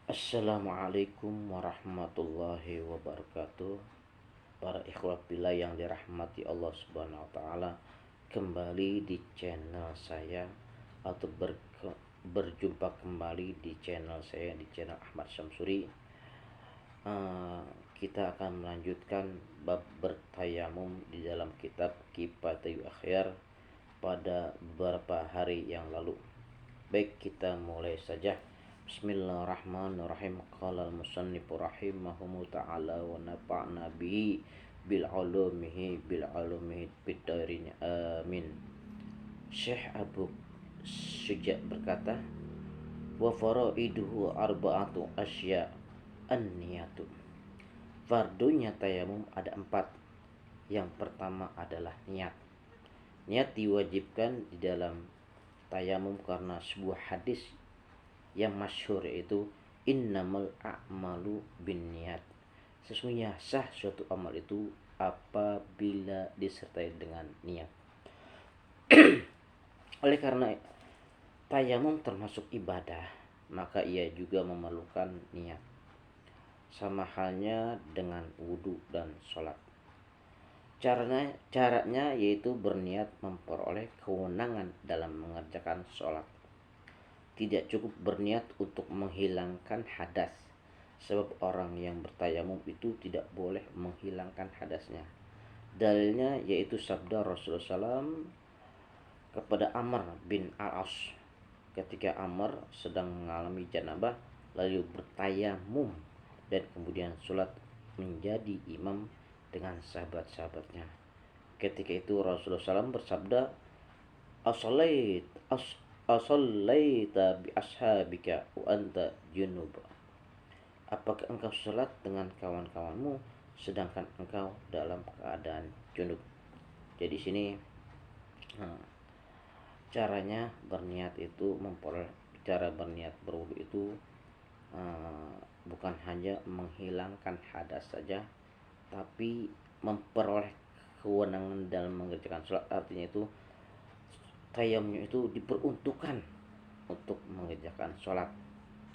Assalamualaikum warahmatullahi wabarakatuh. Para ikhwah bila yang dirahmati Allah Subhanahu wa taala, kembali di channel saya atau berjumpa kembali di channel saya, di channel Ahmad Syamsuri. Kita akan melanjutkan bab bertayamum di dalam kitab Kifatul Akhyar pada beberapa hari yang lalu. Baik, kita mulai saja. Bismillahirrahmanirrahim. Qala al-musannif rahimahullahu ta'ala wa nafa'na bihi bil ulumihi bid-darin amin. Syekh Abu Syuja berkata, wa faraiduhu arba'atu asya an-niyatu. Fardunya tayamum ada 4. Yang pertama adalah niat. Niat diwajibkan di dalam tayamum karena sebuah hadis yang masyhur, yaitu innamal a'malu binniyat. Sesungguhnya sah suatu amal itu apabila disertai dengan niat. Oleh karena tayamum termasuk ibadah, maka ia juga memerlukan niat. Sama halnya dengan wudhu dan sholat. Caranya yaitu berniat memperoleh kewenangan dalam mengerjakan sholat. Tidak cukup berniat untuk menghilangkan hadas, sebab orang yang bertayamum itu tidak boleh menghilangkan hadasnya. Dalilnya yaitu sabda Rasulullah SAW kepada Amr bin Al-As ketika Amr sedang mengalami janabah lalu bertayamum dan kemudian sholat menjadi imam dengan sahabat-sahabatnya. Ketika itu Rasulullah SAW bersabda, Asallaita bi ashabika wa anta junub. Apakah engkau sholat dengan kawan-kawanmu sedangkan engkau dalam keadaan junub? Jadi sini caranya berniat itu cara berniat berwudu itu bukan hanya menghilangkan hadas saja, tapi memperoleh kewenangan dalam mengerjakan sholat. Artinya itu tayamum itu diperuntukkan untuk mengerjakan sholat,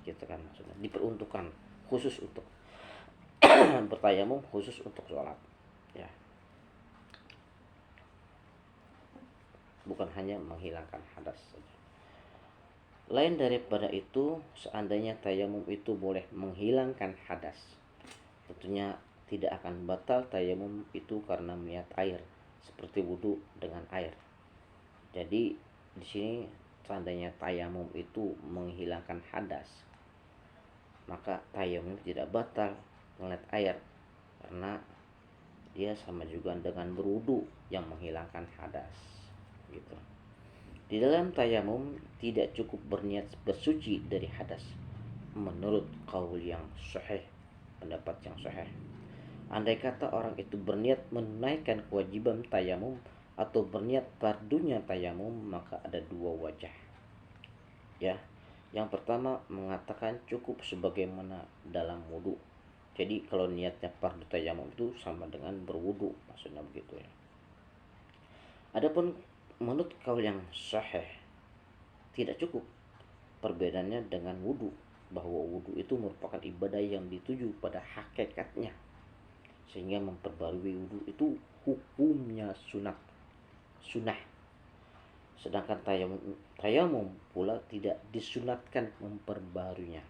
gitu kan, maksudnya diperuntukkan khusus untuk bertayamum, khusus untuk sholat, ya, bukan hanya menghilangkan hadas saja. Lain daripada itu, seandainya tayamum itu boleh menghilangkan hadas, tentunya tidak akan batal tayamum itu karena niat air, seperti wudhu dengan air. Jadi di sini seandainya tayamum itu menghilangkan hadas, maka tayamum tidak batal melihat air, karena dia sama juga dengan berwudu yang menghilangkan hadas, gitu. Di dalam tayamum tidak cukup berniat bersuci dari hadas, menurut qaul yang sahih, pendapat yang sahih. Andai kata orang itu berniat menunaikan kewajiban tayamum atau berniat fardunya tayamum, maka ada 2 wajah, ya. Yang pertama mengatakan cukup sebagaimana dalam wudu. Jadi kalau niatnya fardu tayamum itu sama dengan berwudu, maksudnya begitu, ya. Adapun menurut kaul yang sahih tidak cukup. Perbedaannya dengan wudu, bahwa wudu itu merupakan ibadah yang dituju pada hakikatnya, sehingga memperbarui wudu itu hukumnya sunnah. Sedangkan tayamum pula tidak disunatkan memperbaruinya.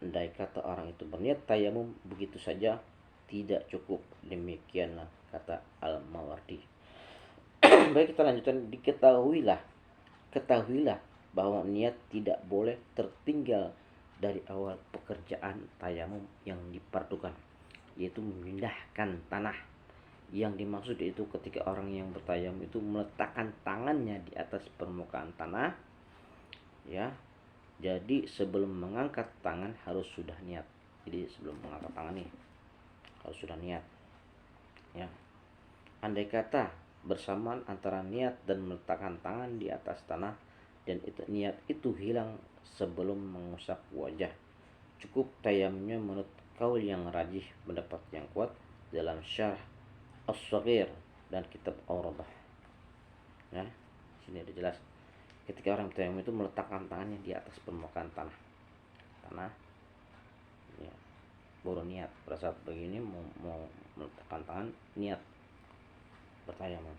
Andai kata orang itu berniat tayamum begitu saja tidak cukup. Demikianlah kata Al-Mawardi. Baik, kita lanjutkan. Ketahuilah bahwa niat tidak boleh tertinggal dari awal pekerjaan tayamum yang diperlukan, yaitu memindahkan tanah. Yang dimaksud itu ketika orang yang bertayamum itu meletakkan tangannya di atas permukaan tanah, ya. Jadi sebelum mengangkat tangan harus sudah niat. Jadi sebelum mengangkat tangan nih harus sudah niat, ya. Andai kata bersamaan antara niat dan meletakkan tangan di atas tanah dan niat itu hilang sebelum mengusap wajah, cukup tayamumnya menurut kaul yang rajih, pendapat yang kuat dalam syarah As-Shaghir dan kitab Aurabah, ya. Sini ada jelas ketika orang bertayamum itu meletakkan tangannya di atas permukaan tanah, baru niat. Pada saat begini mau meletakkan tangan, niat bertayamum.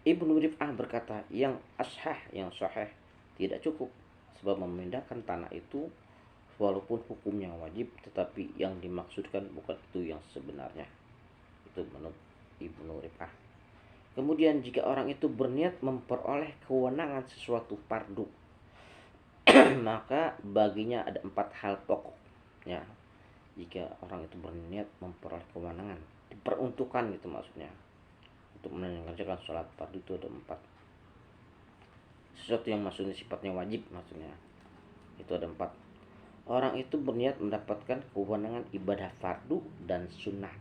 Ibnu Rif'ah berkata, yang ashah, yang sahih, tidak cukup, sebab memindahkan tanah itu walaupun hukumnya wajib, tetapi yang dimaksudkan bukan itu yang sebenarnya. Itu menurut Ibnu Rif'ah. Kemudian jika orang itu berniat memperoleh kewenangan sesuatu fardu, maka baginya ada 4 hal pokok. Ya, jika orang itu berniat memperoleh kewenangan, diperuntukkan gitu maksudnya, untuk mengerjakan sholat fardu itu ada 4. Sesuatu yang maksudnya sifatnya wajib maksudnya, itu ada 4. Orang itu berniat mendapatkan kewenangan ibadah fardu dan sunnah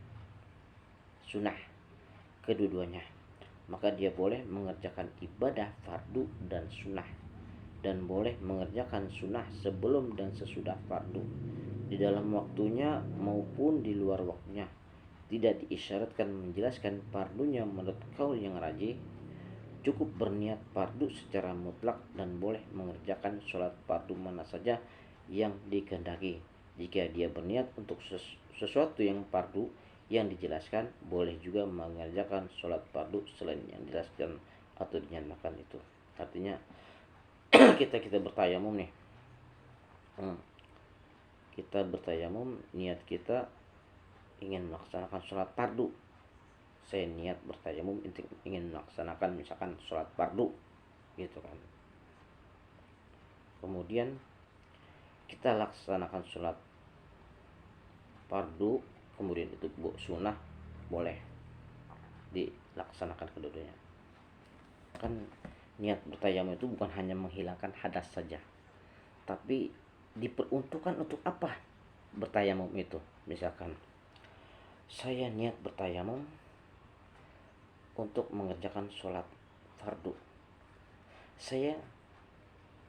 kedua-duanya, maka dia boleh mengerjakan ibadah fardu dan sunnah, dan boleh mengerjakan sunnah sebelum dan sesudah fardu, di dalam waktunya maupun di luar waktunya. Tidak diisyaratkan menjelaskan fardunya menurut kaul yang rajih. Cukup berniat fardu secara mutlak dan boleh mengerjakan sholat fardu mana saja yang dikehendaki. Jika dia berniat untuk sesuatu yang fardu yang dijelaskan, boleh juga mengerjakan sholat fardu selain yang dijelaskan atau dinyatakan itu. Artinya kita bertayamum nih, kita bertayamum, niat kita ingin melaksanakan sholat fardu. Saya niat bertayamum ingin melaksanakan misalkan sholat fardu gitu kan. Kemudian kita laksanakan sholat fardu, kemudian itu sunnah, boleh dilaksanakan kedua-duanya. Kan niat bertayamum itu bukan hanya menghilangkan hadas saja, tapi diperuntukkan untuk apa bertayamum itu. Misalkan saya niat bertayamum untuk mengerjakan sholat fardu.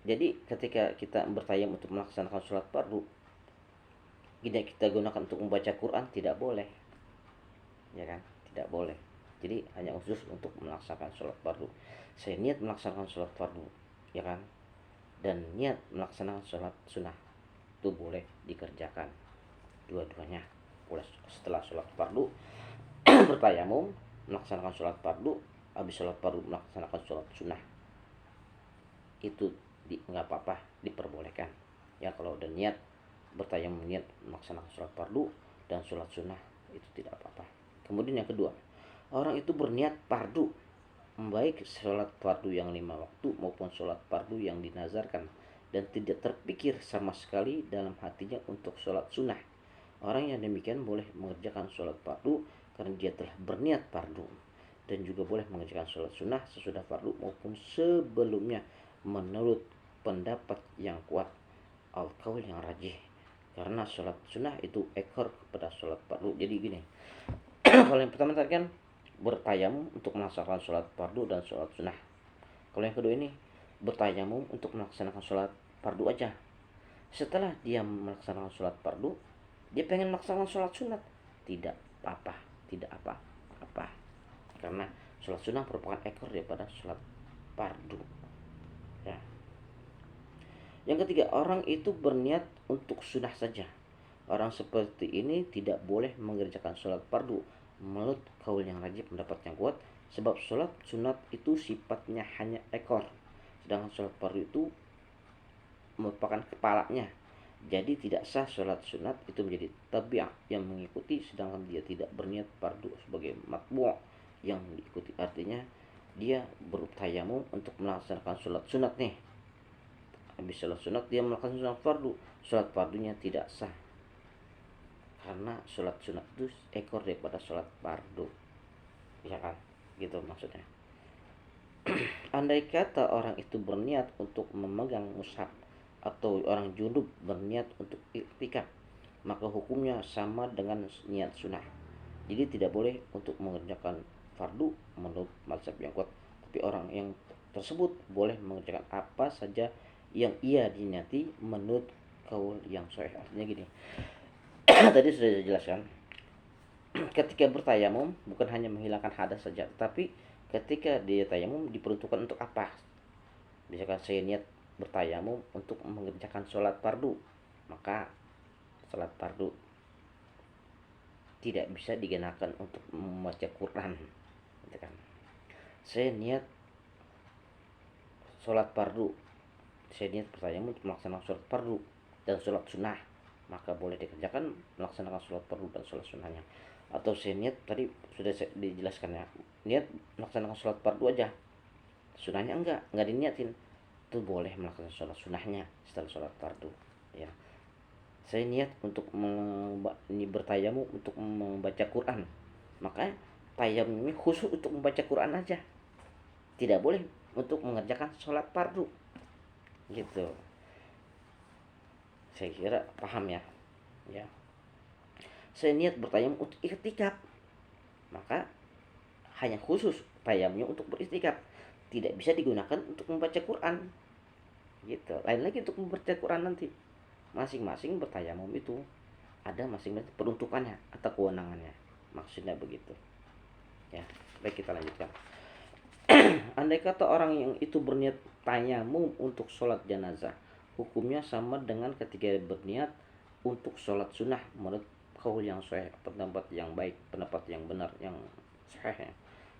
Jadi ketika kita bertayamum untuk melaksanakan sholat fardu, tidak kita gunakan untuk membaca Quran, tidak boleh, ya kan? Tidak boleh. Jadi hanya khusus untuk melaksanakan sholat fardu. Saya niat melaksanakan sholat fardu, ya kan? Dan niat melaksanakan sholat sunnah, itu boleh dikerjakan dua-duanya. Boleh setelah sholat fardu bertayamum melaksanakan sholat fardu, habis sholat fardu melaksanakan sholat sunnah, itu nggak apa-apa, diperbolehkan. Ya kalau udah niat bertayamum, niat melaksanakan sholat fardu dan sholat sunnah, itu tidak apa-apa. Kemudian yang kedua, orang itu berniat fardu, baik sholat fardu yang 5 waktu maupun sholat fardu yang dinazarkan, dan tidak terpikir sama sekali dalam hatinya untuk sholat sunnah. Orang yang demikian boleh mengerjakan sholat fardu karena dia telah berniat fardu, dan juga boleh mengerjakan sholat sunnah sesudah fardu maupun sebelumnya menurut pendapat yang kuat, al-qaul yang rajih, karena sholat sunnah itu ekor kepada sholat fardu. Jadi gini, kalau yang pertama tadi kan bertayamum untuk melaksanakan sholat fardu dan sholat sunnah. Kalau yang kedua ini bertayamum untuk melaksanakan sholat fardu aja. Setelah dia melaksanakan sholat fardu, dia pengen melaksanakan sholat sunat, tidak apa-apa, tidak apa-apa, karena sholat sunnah merupakan ekor daripada sholat fardu. Ya. Yang ketiga, orang itu berniat untuk sunnah saja. Orang seperti ini tidak boleh mengerjakan sholat fardu menurut kaul yang rajih, pendapat yang kuat, sebab sholat sunat itu sifatnya hanya ekor, sedangkan sholat fardu itu merupakan kepalanya. Jadi tidak sah sholat sunat itu menjadi tabi'ah yang mengikuti, sedangkan dia tidak berniat fardu sebagai matbu' yang diikuti. Artinya dia bertayamum untuk melaksanakan sholat sunat nih, habis sholat sunat dia melakukan sholat fardu, sholat fardunya tidak sah, karena sholat sunat itu ekor daripada sholat fardu, ya kan? Gitu maksudnya. Andai kata orang itu berniat untuk memegang mushaf, atau orang junub berniat untuk iktikaf, maka hukumnya sama dengan niat sunnah. Jadi tidak boleh untuk mengerjakan fardu menurut mazhab yang kuat, tapi orang yang tersebut boleh mengerjakan apa saja yang ia diniati menurut kaul yang sahih. Artinya gini, tadi sudah dijelaskan, ketika bertayamum bukan hanya menghilangkan hadas saja, tapi ketika dia tayamum diperuntukkan untuk apa. Misalkan saya niat bertayamum untuk mengerjakan sholat fardu, maka sholat fardu tidak bisa digunakan untuk membaca Quran, gitu kan. Saya niat sholat fardu, saya niat bertayamum untuk melaksanakan sholat fardu dan sholat sunnah, maka boleh dikerjakan melaksanakan sholat fardu dan sholat sunnahnya. Atau saya niat, tadi sudah saya dijelaskan ya, niat melaksanakan sholat fardu aja, sunnahnya enggak diniatin, itu boleh melaksanakan sholat sunnahnya setelah sholat fardu ya. Saya niat untuk bertayamum untuk membaca Quran, maka tayamum ini khusus untuk membaca Quran aja, tidak boleh untuk mengerjakan sholat fardu, gitu. Saya kira paham ya. Ya. Saya niat bertayamum untuk iktikaf, maka hanya khusus tayamumnya untuk beriktikaf, tidak bisa digunakan untuk membaca Quran, gitu. Lain lagi untuk membaca Quran nanti. Masing-masing bertayamum itu ada masing-masing peruntukannya atau kewenangannya, maksudnya begitu ya. Baik, kita lanjutkan. Andai kata orang yang itu berniat tayamum untuk sholat jenazah, hukumnya sama dengan ketika berniat untuk sholat sunnah menurut kaul yang sahih, pendapat yang baik, pendapat yang benar, yang sahih.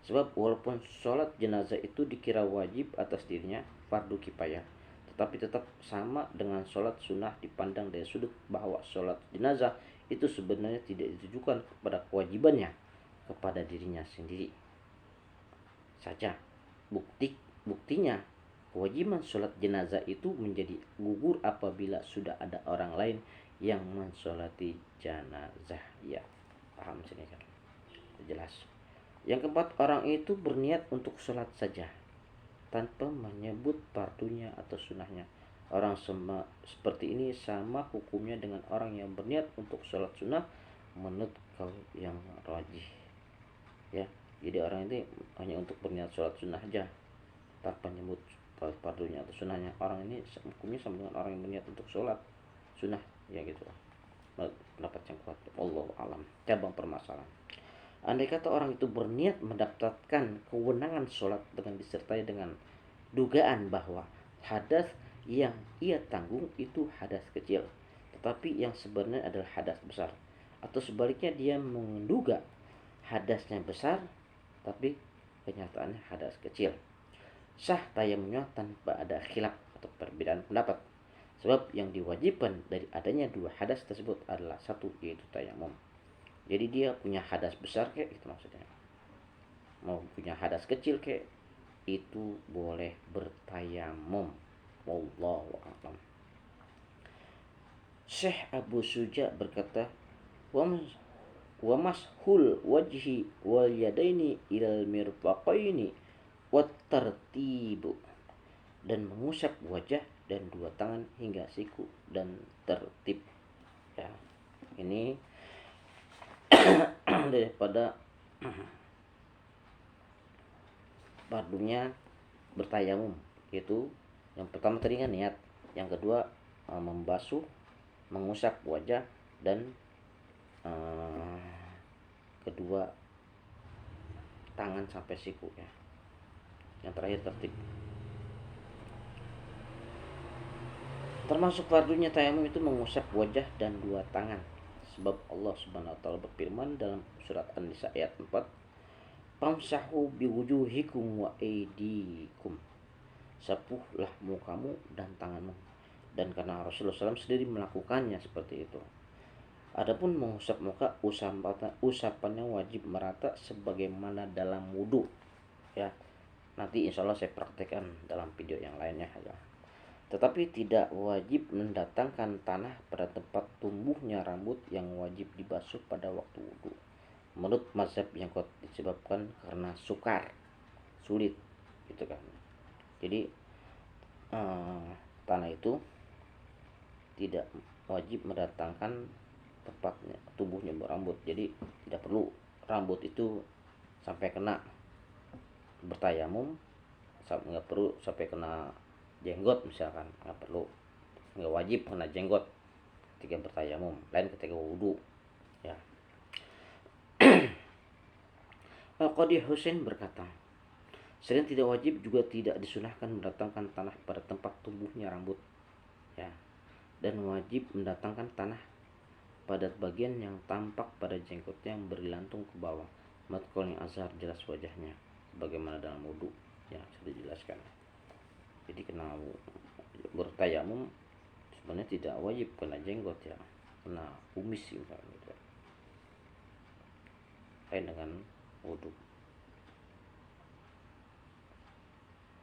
Sebab walaupun sholat jenazah itu dikira wajib atas dirinya, fardu kifayah, tetapi tetap sama dengan sholat sunnah dipandang dari sudut bahwa sholat jenazah itu sebenarnya tidak ditujukan kepada kewajibannya kepada dirinya sendiri saja. Buktinya kewajiban sholat jenazah itu menjadi gugur apabila sudah ada orang lain yang mensolati jenazah. Ya, paham sini kan? Jelas. Yang keempat, orang itu berniat untuk sholat saja tanpa menyebut fardunya atau sunnahnya. Orang seperti ini sama hukumnya dengan orang yang berniat untuk sholat sunnah menurut kaul yang rajih ya. Jadi orang ini hanya untuk berniat sholat sunnah aja tanpa menyebut fardunya atau sunnahnya. Orang ini hukumnya sama dengan orang yang berniat untuk sholat sunnah ya, gitu. Pendapat yang kuat, Allah alam. Cabang permasalahan, andai kata orang itu berniat mendapatkan kewenangan sholat dengan disertai dengan dugaan bahwa hadas yang ia tanggung itu hadas kecil, tetapi yang sebenarnya adalah hadas besar, atau sebaliknya dia menduga hadasnya besar tapi kenyataannya hadas kecil, sah tayamumnya tanpa ada khilaf atau perbedaan pendapat. Sebab yang diwajibkan dari adanya dua hadas tersebut adalah satu, yaitu tayamum. Jadi dia punya hadas besar kayak itu maksudnya, mau punya hadas kecil kayak itu boleh bertayamum. Wallahu a'lam. Syekh Abu Suja berkata, wa mashul wajhi wal yadaini ilal mirfaqaini wat tartibu, dan mengusap wajah dan dua tangan hingga siku dan tertib ya. Ini daripada fardunya bertayamum, yaitu yang pertama tadi kan niat, yang kedua membasuh, mengusap wajah, dan kedua tangan sampai siku ya. Yang terakhir tertib. Termasuk fardunya tayamum itu mengusap wajah dan dua tangan, sebab Allah Subhanahu wa taala berfirman dalam surat An-Nisa ayat 4, famsahu biwujuhikum wa aydikum, sapuhlah mukamu dan tanganmu. Dan karena Rasulullah SAW sendiri melakukannya seperti itu. Adapun mengusap muka, usapannya wajib merata sebagaimana dalam wudu ya. Nanti insya Allah saya praktekkan dalam video yang lainnya ya. Tetapi tidak wajib mendatangkan tanah pada tempat tumbuhnya rambut yang wajib dibasuh pada waktu wudu, menurut mazhab yang kuat, disebabkan karena sukar, sulit gitu kan. Jadi tanah itu tidak wajib mendatangkan tempatnya tumbuhnya rambut, jadi tidak perlu rambut itu sampai kena bertayamum, nggak perlu sampai kena jenggot misalkan, nggak perlu, nggak wajib kena jenggot ketika bertayamum, lain ketika wudu ya. Al-Qadi Husain berkata, selain tidak wajib juga tidak disunahkan mendatangkan tanah pada tempat tumbuhnya rambut ya, dan wajib mendatangkan tanah pada bagian yang tampak pada jenggotnya yang bergelantung ke bawah. Matkul yang azhar jelas wajahnya, bagaimana dalam wudhu yang sudah dijelaskan. Jadi kena bertayamum sebenarnya tidak wajib kena jenggot ya, kena kumis misalnya gitu. Lain dengan wudhu.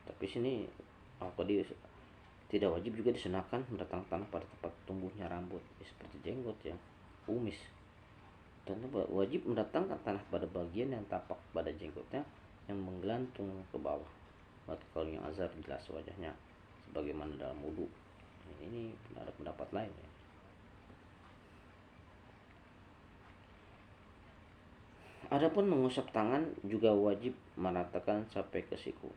Tapi sini tadi tidak wajib juga disunahkan mendatangkan tanah pada tempat tumbuhnya rambut seperti jenggot ya, kumis. Dan wajib mendatangkan tanah pada bagian yang tampak pada jenggotnya yang menggelantung ke bawah. Kalau yang azhar jelas wajahnya sebagaimana dalam wudhu. Ini ada pendapat lain ya. Adapun mengusap tangan juga wajib meratakan sampai ke siku.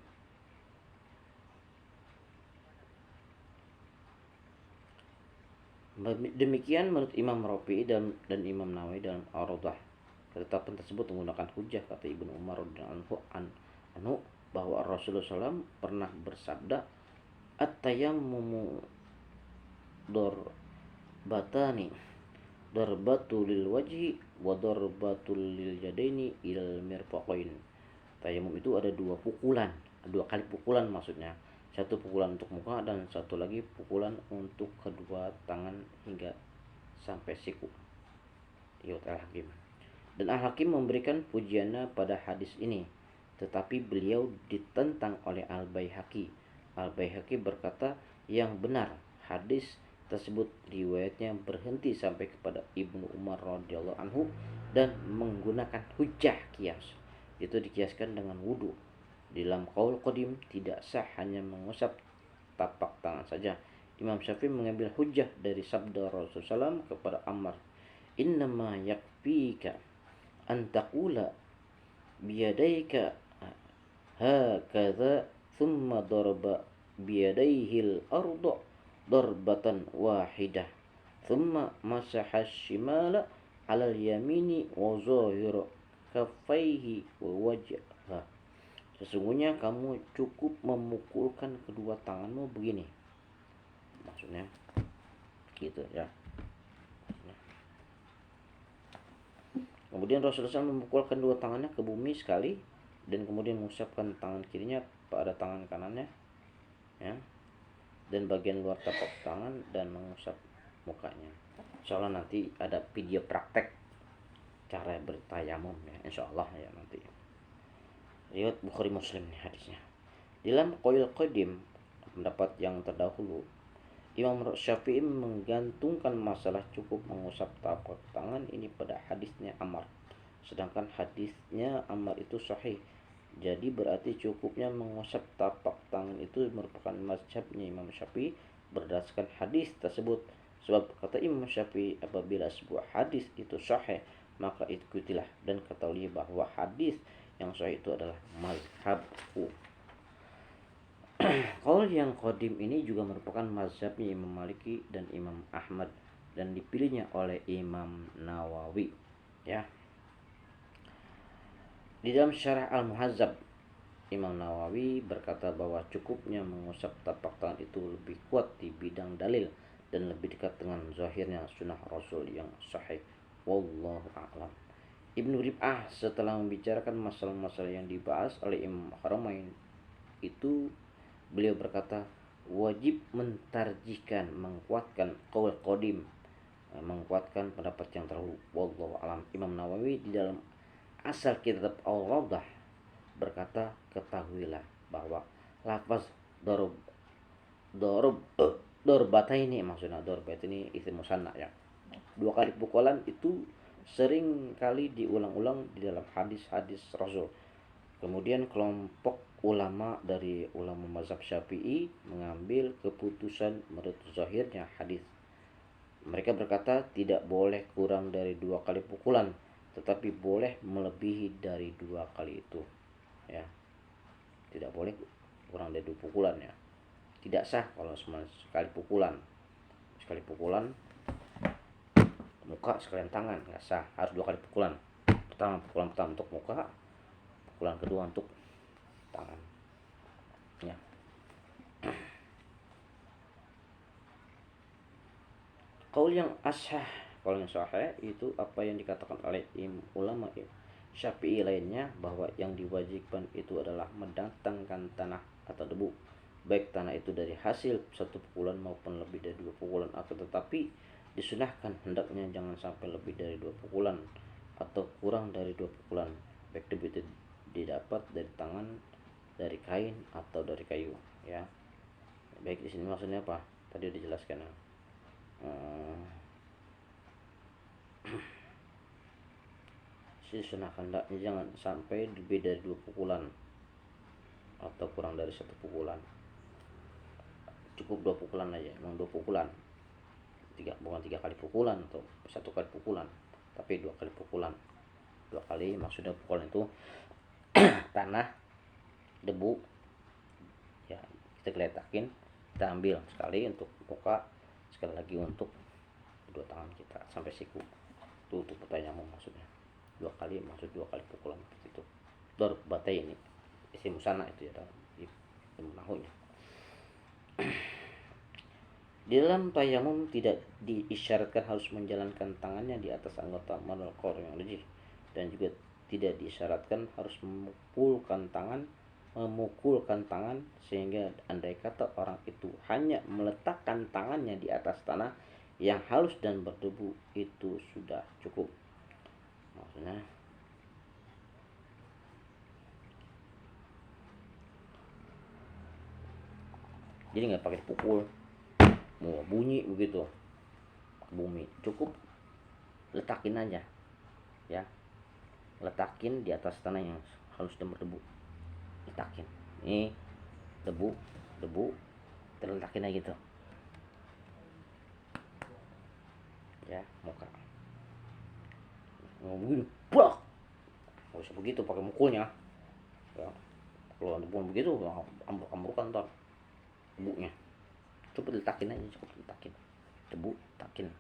Demikian menurut Imam Rafi'i dan Imam Nawawi dalam Ar-Rawdah. Ketetapan tersebut menggunakan hujah kata Ibnu Umar radhiyallahu anhu bahwa Rasulullah SAW pernah bersabda, at-tayammumu darbatani, darbatu lil wajhi wa darbatu lil yadaini ilal mirfaqain. Tayamum itu ada dua pukulan, dua kali pukulan maksudnya. Satu pukulan untuk muka dan satu lagi pukulan untuk kedua tangan hingga sampai siku. Riwayat Al-Hakim. Dan Al-Hakim memberikan pujiannya pada hadis ini, tetapi beliau ditentang oleh Al-Baihaqi. Al-Baihaqi berkata, yang benar hadis tersebut riwayatnya berhenti sampai kepada Ibnu Umar radhiyallahu anhu dan menggunakan hujjah kias. Itu dikiaskan dengan wudhu. Dalam qaul qadim tidak sah hanya mengusap tapak tangan saja. Imam Syafi'i mengambil hujjah dari sabda Rasulullah SAW kepada Ammar, innama yakfika antaqula biyadaika hakadha thumma darba biyadayhil ardu darbatan wahidah thumma masaha shimala alal yamini wa zahira kaffaihi wa wajhah. Sesungguhnya kamu cukup memukulkan kedua tanganmu begini. Maksudnya gitu ya. Kemudian Rasulullah SAW memukulkan dua tangannya ke bumi sekali dan kemudian mengusapkan tangan kirinya pada tangan kanannya ya, dan bagian luar tapak tangan dan mengusap mukanya. Insyaallah nanti ada video praktek cara bertayamum ya, insyaallah ya nanti. Riwayat Bukhari Muslim nih hadisnya. Dalam Qaul Qadim, pendapat yang terdahulu, Imam Syafi'i menggantungkan masalah cukup mengusap tapak tangan ini pada hadisnya Ammar. Sedangkan hadisnya Ammar itu sahih. Jadi berarti cukupnya mengusap tapak tangan itu merupakan mazhabnya Imam Syafi'i berdasarkan hadis tersebut. Sebab kata Imam Syafi'i, apabila sebuah hadis itu sahih, maka ikutilah dan ketahui bahwa hadis yang sahih itu adalah mazhabku. Qaul yang qadim ini juga merupakan mazhabnya Imam Maliki dan Imam Ahmad dan dipilihnya oleh Imam Nawawi ya. Di dalam Syarah Al-Muhazzab, Imam Nawawi berkata bahwa cukupnya mengusap tapak tangan itu lebih kuat di bidang dalil dan lebih dekat dengan zahirnya sunnah Rasul yang sahih. Wallahu a'lam. Ibnu Rib'ah setelah membicarakan masalah-masalah yang dibahas oleh Imam Haramain itu, beliau berkata, wajib mentarjihkan, menguatkan qaul qadim, menguatkan pendapat yang terdahulu. Wallahu a'lam. Imam Nawawi di dalam asal kitab Al-Rawdah berkata, ketahuilah bahwa lafaz darbata ini, maksudnya darbata ini isim musanna ya. Dua kali pukulan itu sering kali diulang-ulang di dalam hadis-hadis Rasul. Kemudian kelompok ulama dari ulama mazhab Syafi'i mengambil keputusan menurut zahirnya hadis. Mereka berkata tidak boleh kurang dari 2 kali pukulan, tetapi boleh melebihi dari 2 kali itu. Ya, tidak boleh kurang dari 2 pukulan ya. Tidak sah kalau sekali pukulan. Sekali pukulan muka sekalian tangan nggak sah, harus 2 kali pukulan. Pukulan pertama untuk muka, pukulan kedua untuk tangan ya. Qaul yang ashah Kalau yang sahih itu apa yang dikatakan oleh ulama Syafi'i lainnya, bahwa yang diwajibkan itu adalah mendatangkan tanah atau debu, baik tanah itu dari hasil satu pukulan maupun lebih dari 2 pukulan. Akan tetapi disunahkan hendaknya jangan sampai lebih dari 2 pukulan atau kurang dari 2 pukulan, baik debu itu didapat dari tangan, dari kain, atau dari kayu, ya. Baik, di sini maksudnya apa? Tadi udah dijelaskan. Disunahkan hendaknya jangan sampai lebih dari 2 pukulan atau kurang dari 1 pukulan. Cukup 2 pukulan aja, memang 2 pukulan. Bukan 3 kali pukulan atau 1 kali pukulan, tapi 2 kali pukulan. 2 kali maksudnya pukulan itu tanah, debu, ya kita geletakin, kita ambil sekali untuk muka, sekali lagi untuk kedua tangan kita sampai siku. Itu untuk tayamum maksudnya. 2 kali, maksud 2 kali pukulan itu. Darb batai ini isim musana itu ya dalam ilmu nahwunya. Di dalam tayamum tidak diisyaratkan harus menjalankan tangannya di atas anggota madalqor yang rajih, dan juga tidak diisyaratkan harus memukulkan tangan sehingga andai kata orang itu hanya meletakkan tangannya di atas tanah yang halus dan berdebu itu sudah cukup. Maksudnya jadi nggak pakai dipukul, mau bunyi begitu ke bumi, cukup letakin aja, ya, letakin di atas tanah yang halus dan berdebu, letakin ini debu terletakin aja gitu, ya, muka mau begini, brak, nggak usah begitu pakai mukulnya, ya. Kalau debu begitu ambruk-ambrukan ntar debunya, cukup letakin aja, cukup letakin debu, letakin.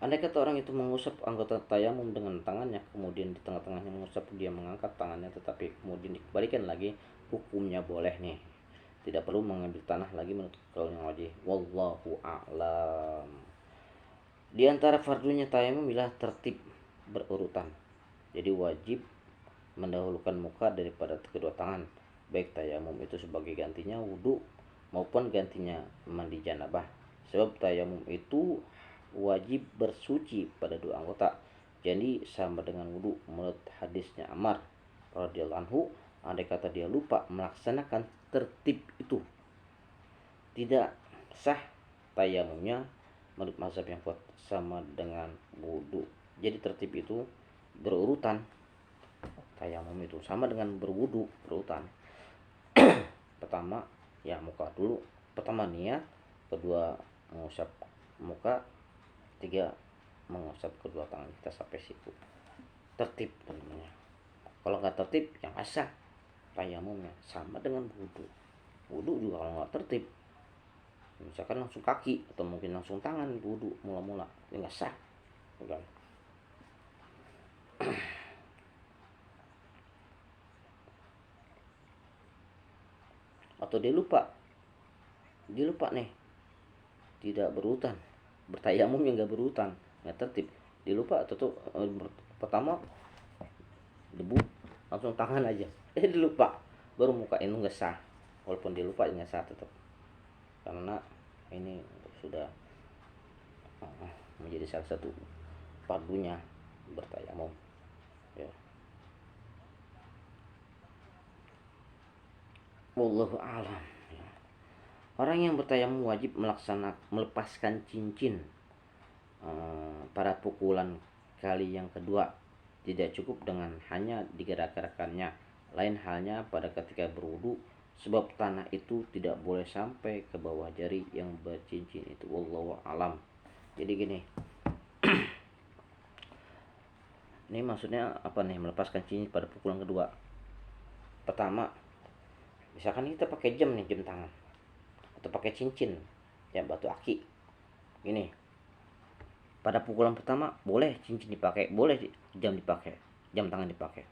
Andai kata orang itu mengusap anggota tayamum dengan tangannya, kemudian di tengah-tengahnya mengusap, dia mengangkat tangannya tetapi kemudian dikembalikan lagi, hukumnya boleh nih, tidak perlu mengambil tanah lagi menurut kaul yang wajib. Wallahu a'lam. Di antara fardunya tayamum ialah tertib berurutan. Jadi wajib mendahulukan muka daripada kedua tangan, baik tayamum itu sebagai gantinya wudhu maupun gantinya mandi janabah. Sebab tayamum itu wajib bersuci pada 2 anggota, jadi sama dengan wudhu menurut hadisnya Ammar radhiyallahu anhu. Andai kata dia lupa melaksanakan tertib itu, tidak sah tayamumnya menurut mazhab yang kuat, sama dengan wudhu. Jadi tertib itu berurutan, tayamum itu sama dengan berwudhu, berurutan. Pertama ya muka dulu, pertama niat, kedua mengusap muka, tiga mengusap kedua tangan kita sampai siku. Tertib namanya. Kalau nggak tertib yang asah tayamumnya, sama dengan wudhu. Wudhu juga kalau nggak tertib, misalkan langsung kaki atau mungkin langsung tangan wudhu mula-mula, ini nggak sah, bukan? Atau dia lupa nih, tidak berurutan, bertayamum yang nggak berurutan, nggak tertib, dia lupa atau pertama debu langsung tangan aja, dia lupa, baru muka, ini nggak sah, walaupun dia lupa nggak sah tetap, karena ini sudah menjadi salah satu fardunya bertayamum, ya. Wallahu a'lam. Orang yang bertayamum wajib melepaskan cincin pada pukulan kali yang kedua. Tidak cukup dengan hanya digerak-gerakannya. Lain halnya pada ketika berwudu, sebab tanah itu tidak boleh sampai ke bawah jari yang bercincin itu. Wallahu a'lam. Jadi gini, ini maksudnya apa nih, melepaskan cincin pada pukulan kedua. Pertama, misalkan kita pakai jam nih, jam tangan, atau pakai cincin, ya, batu aki. Gini, pada pukulan pertama boleh cincin dipakai, boleh jam dipakai, jam tangan dipakai.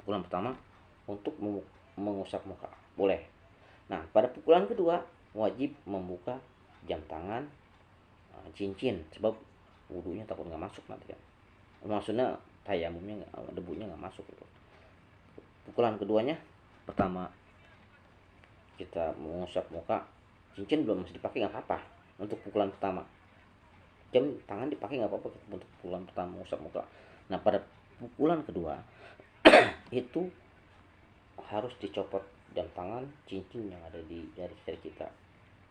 Pukulan pertama untuk mengusap muka boleh. Nah, pada pukulan kedua wajib membuka jam tangan, cincin, sebab wudhunya takut nggak masuk nanti kan. Maksudnya tayamumnya debunya nggak masuk gitu. Pukulan keduanya, pertama kita mengusap muka, cincin belum masih dipakai nggak apa-apa untuk pukulan pertama. Jam tangan dipakai nggak apa-apa untuk pukulan pertama mengusap muka. Nah, pada pukulan kedua itu harus dicopot jam tangan, cincin yang ada di jari-jari kita.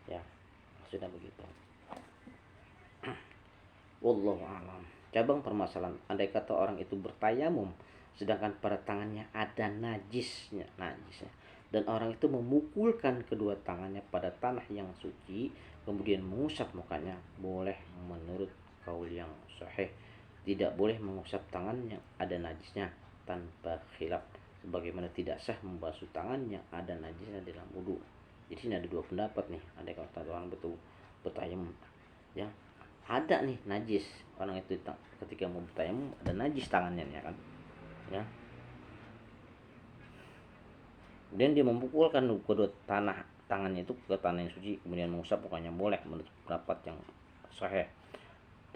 Ya, maksudnya begitu. Wallahu a'lam. Cabang permasalahan, andai kata orang itu bertayamum sedangkan pada tangannya ada najisnya, dan orang itu memukulkan kedua tangannya pada tanah yang suci kemudian mengusap mukanya, boleh menurut kaul yang sahih tidak boleh mengusap tangan yang ada najisnya tanpa khilaf, sebagaimana tidak sah membasuh tangan yang ada najisnya dalam wudu. Jadi sini ada dua pendapat nih, andai kata orang betul bertayamum, ya ada nih najis, orang itu ketika mau bertayamum ada najis tangannya ya kan, ya dan dia memukulkan kedua tangannya itu ke tanah yang suci kemudian mengusap mukanya, boleh menurut pendapat yang sahih.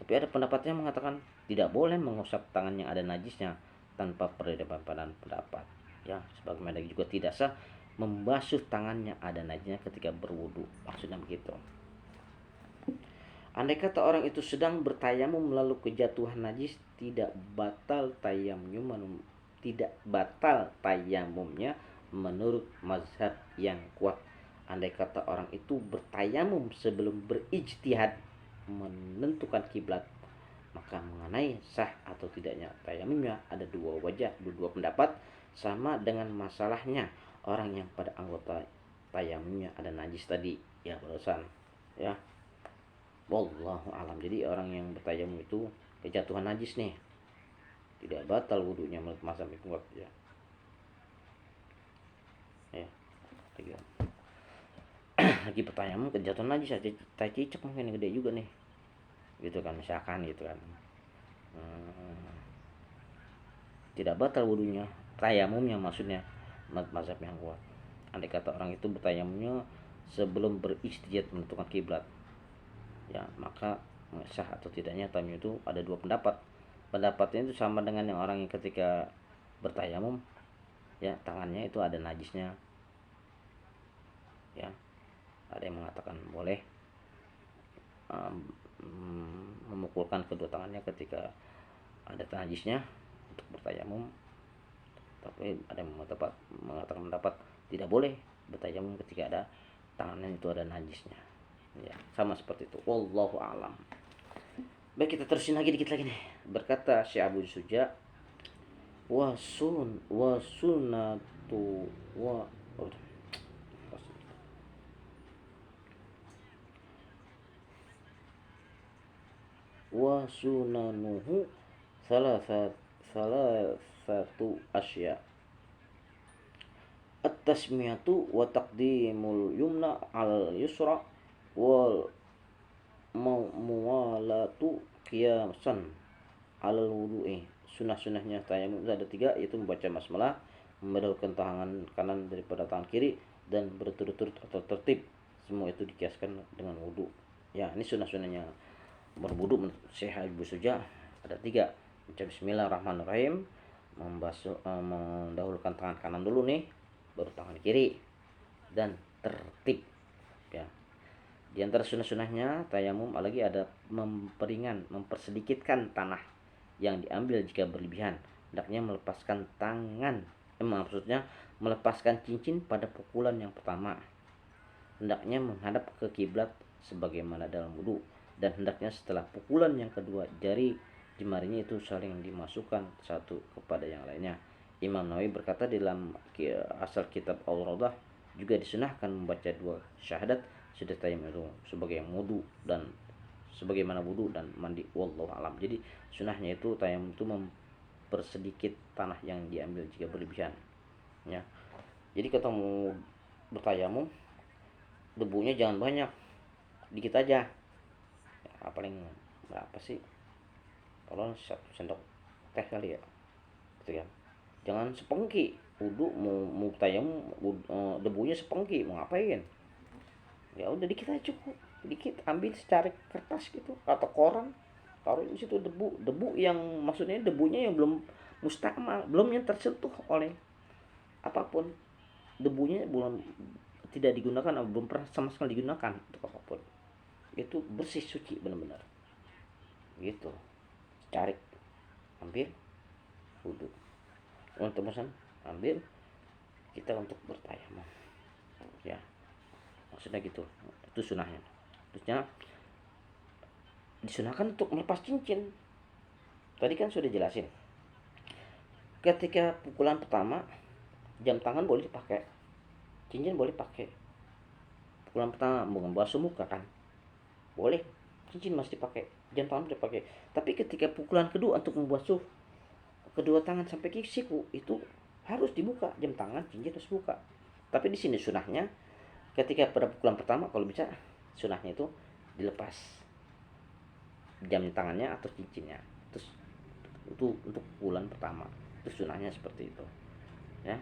Tapi ada pendapat yang mengatakan tidak boleh mengusap tangan yang ada najisnya tanpa perbedaan pendapat, ya sebagaimana juga tidak sah membasuh tangan yang ada najisnya ketika berwudu, maksudnya begitu. Andai kata orang itu sedang bertayamum lalu kejatuhan najis, tidak batal tayamumnya menurut mazhab yang kuat. Andai kata orang itu bertayamum sebelum berijtihad menentukan kiblat, maka mengenai sah atau tidaknya tayamumnya ada dua pendapat, sama dengan masalahnya orang yang pada anggota tayamumnya ada najis tadi ya barusan, ya. Wallahu alam. Jadi orang yang bertayamum itu kejatuhan najis nih, tidak batal wudhunya menurut mazhab kuat, ya. Ya, lagi bertayamum kejatuhan najis aja, tai cicak mungkin gede juga nih, gitu kan misalkan gitu kan. Tidak batal wudhunya, tayamumnya maksudnya menurut mazhab yang kuat. Andai kata orang itu bertayamumnya sebelum beristijat menentukan kiblat, ya maka sah atau tidaknya tayamum itu ada dua pendapat. Pendapatnya itu sama dengan yang orang yang ketika bertayamum, ya tangannya itu ada najisnya, ya ada yang mengatakan boleh memukulkan kedua tangannya ketika ada najisnya untuk bertayamum, tapi ada yang mengatakan pendapat tidak boleh bertayamum ketika ada tangannya itu ada najisnya, ya sama seperti itu. Wallahu alam. Baik, kita terusin lagi dikit lagi nih. Berkata Syekh Abu Suja, wa sunnatu wa wa sunanuhu salasatu asya, at-tasmiyatu wa taqdimul yumna al yusra wal muwalatu qiyasan alal wudu'i. Sunnah-sunnahnya tayamum ada tiga, yaitu membaca basmalah, mendahulukan tangan kanan daripada tangan kiri, dan berturut-turut atau tertib. Semua itu dikiaskan dengan wudu. Ya, ini sunnah-sunnahnya berwudu menurut Syekh Abu Suja ada tiga. Baca bismillahirrahmanirrahim, mendahulukan tangan kanan dulu nih, baru tangan kiri, dan tertib, ya. Di antara sunnah-sunnahnya tayamum lagi ada mempersedikitkan tanah yang diambil jika berlebihan. Hendaknya melepaskan maksudnya melepaskan cincin pada pukulan yang pertama. Hendaknya menghadap ke kiblat sebagaimana dalam wudu, dan hendaknya setelah pukulan yang kedua jari jemarinya itu saling dimasukkan satu kepada yang lainnya. Imam Nawawi berkata dalam asal kitab Al-Rawdah, juga disunahkan membaca dua syahadat sudah tayamum itu sebagaimana wudu dan mandi. Wallahu alam. Jadi sunahnya itu tayamum itu mempersedikit tanah yang diambil jika berlebihan, ya. Jadi ketemu bertayamum debunya jangan banyak, dikit aja, ya, paling berapa sih, kalau 1 sendok teh kali ya, gitu ya, jangan sepengki wudu mau tayamum, debunya sepengki mau ngapain, ya udah dikit aja cukup, dikit ambil secarik kertas gitu atau koran, taruh di situ debu yang maksudnya debunya yang belum mustakmal, belum yang tersentuh oleh apapun, debunya belum tidak digunakan atau belum pernah sama sekali digunakan untuk apapun, itu bersih suci benar-benar gitu. Carik, ambil, wudhu. Untuk pesan ambil, kita untuk bertayamum ya, maksudnya gitu. Itu sunahnya. Terusnya disunahkan untuk melepas cincin, tadi kan sudah jelasin. Ketika pukulan pertama, jam tangan boleh dipakai, cincin boleh pakai. Pukulan pertama membasuh muka kan boleh, cincin masih dipakai, jam tangan boleh dipakai. Tapi ketika pukulan kedua untuk membasuh kedua tangan sampai ke siku, itu harus dibuka, jam tangan, cincin harus buka. Tapi di sini sunahnya ketika pada pukulan pertama kalau bisa sunahnya itu dilepas jam tangannya atau cincinnya, terus itu untuk pukulan pertama, itu sunahnya seperti itu ya,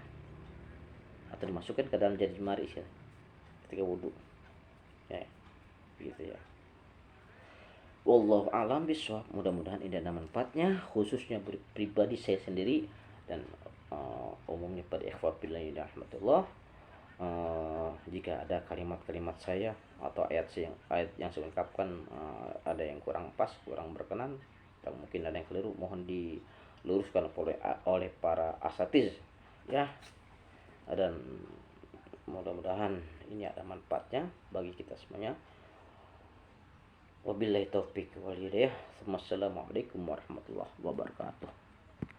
atau dimasukkan ke dalam jari jemari ya ketika wudhu ya, gitu ya. Wallahu alam bisawab, mudah-mudahan ini ada manfaatnya khususnya pribadi saya sendiri dan umumnya pada ikhwah billahi rahmatullah. Jika ada kalimat-kalimat saya atau ayat yang saya ungkapkan ada yang kurang pas, kurang berkenan, atau mungkin ada yang keliru, mohon diluruskan oleh para asatiz ya, dan mudah-mudahan ini ada manfaatnya bagi kita semuanya. Wabillahi taufik wal hidayah. Wassalamualaikum warahmatullahi wabarakatuh.